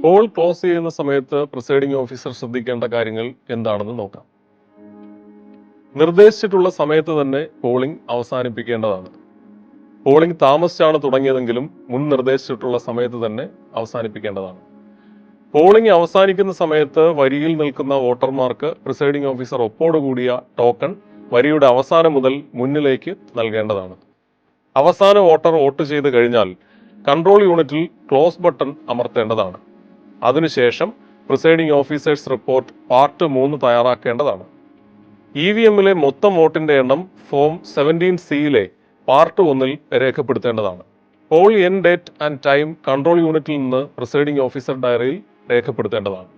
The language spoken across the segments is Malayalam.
പോൾ ക്ലോസ് ചെയ്യുന്ന സമയത്ത് പ്രിസൈഡിംഗ് ഓഫീസർ ശ്രദ്ധിക്കേണ്ട കാര്യങ്ങൾ എന്താണെന്ന് നോക്കാം. നിർദ്ദേശിച്ചിട്ടുള്ള സമയത്ത് തന്നെ പോളിംഗ് അവസാനിപ്പിക്കേണ്ടതാണ്. പോളിംഗ് താമസിച്ചാണ് തുടങ്ങിയതെങ്കിലും മുൻ നിർദ്ദേശിച്ചിട്ടുള്ള സമയത്ത് തന്നെ അവസാനിപ്പിക്കേണ്ടതാണ്. പോളിംഗ് അവസാനിക്കുന്ന സമയത്ത് വരിയിൽ നിൽക്കുന്ന വോട്ടർമാർക്ക് പ്രിസൈഡിംഗ് ഓഫീസർ ഒപ്പോടുകൂടിയ ടോക്കൺ വരിയുടെ അവസാനം മുതൽ മുന്നിലേക്ക് നൽകേണ്ടതാണ്. അവസാന വോട്ടർ വോട്ട് ചെയ്ത് കഴിഞ്ഞാൽ കൺട്രോൾ യൂണിറ്റിൽ ക്ലോസ് ബട്ടൺ അമർത്തേണ്ടതാണ്. അതിനുശേഷം പ്രിസൈഡിംഗ് ഓഫീസേഴ്സ് റിപ്പോർട്ട് പാർട്ട് 3 തയ്യാറാക്കേണ്ടതാണ്. EVMലെ മൊത്തം വോട്ടിന്റെ എണ്ണം ഫോം 17C പാർട്ട് 1 രേഖപ്പെടുത്തേണ്ടതാണ്. Poll end date and time control യൂണിറ്റിൽ നിന്ന് പ്രിസൈഡിംഗ് ഓഫീസർ ഡയറിയിൽ രേഖപ്പെടുത്തേണ്ടതാണ്.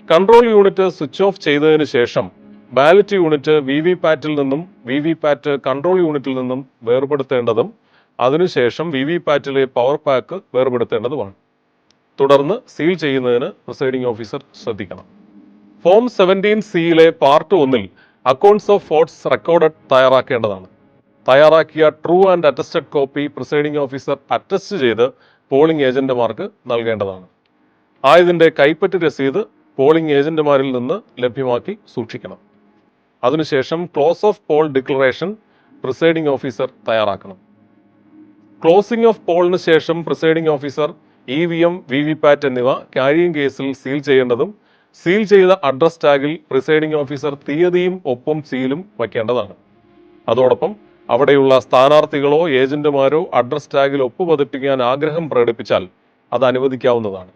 കൺട്രോൾ യൂണിറ്റ് സ്വിച്ച് ഓഫ് ചെയ്തതിനു ശേഷം ബാലറ്റ് യൂണിറ്റ് VVPATൽ നിന്നും VVPAT കൺട്രോൾ യൂണിറ്റിൽ നിന്നും വേർപെടുത്തേണ്ടതും അതിനുശേഷം VVPATലെ പവർ പാക്ക് വേർപെടുത്തേണ്ടതുമാണ്. തുടർന്ന് സീൽ ചെയ്യുന്നതിന് പ്രിസൈഡിംഗ് ഓഫീസർ ശ്രദ്ധിക്കണം. Form 17C part 1 accounts of votes recorded തയ്യാറാക്കേണ്ടതാണ്. തയ്യാറാക്കിയ true and attested copy presiding officer attest ചെയ്ത് പോളിംഗ് ഏജന്റുമാർക്ക് നൽകേണ്ടതാണ്. ആയതിന്റെ കൈപ്പറ്റ് രസീത് പോളിംഗ് ഏജന്റുമാരിൽ നിന്ന് ലഭ്യമാക്കി സൂക്ഷിക്കണം. അതിനുശേഷം close of poll declaration presiding officer തയ്യാറാക്കണം. ക്ലോസിംഗ് ഓഫ് പോളിന് ശേഷം പ്രിസൈഡിംഗ് ഓഫീസർ EVM, VVPAT എന്നിവ ക്യാരിയിങ് കേസിൽ സീൽ ചെയ്യേണ്ടതും സീൽ ചെയ്ത അഡ്രസ് ടാഗിൽ പ്രിസൈഡിംഗ് ഓഫീസർ തീയതിയും ഒപ്പം സീലും വയ്ക്കേണ്ടതാണ്. അതോടൊപ്പം അവിടെയുള്ള സ്ഥാനാർത്ഥികളോ ഏജന്റുമാരോ അഡ്രസ് ടാഗിൽ ഒപ്പുപതിപ്പിക്കാൻ ആഗ്രഹം പ്രകടിപ്പിച്ചാൽ അത് അനുവദിക്കാവുന്നതാണ്.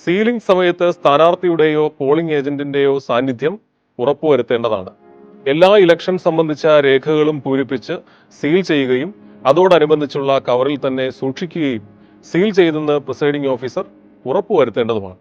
സീലിംഗ് സമയത്ത് സ്ഥാനാർത്ഥിയുടെയോ പോളിംഗ് ഏജന്റിന്റെയോ സാന്നിധ്യം ഉറപ്പുവരുത്തേണ്ടതാണ്. എല്ലാ ഇലക്ഷൻ സംബന്ധിച്ച രേഖകളും പൂരിപ്പിച്ച് സീൽ ചെയ്യുകയും അതോടനുബന്ധിച്ചുള്ള കവറിൽ തന്നെ സൂക്ഷിക്കുകയും സീൽ ചെയ്തെന്ന് പ്രിസൈഡിംഗ് ഓഫീസർ ഉറപ്പുവരുത്തേണ്ടതുമാണ്.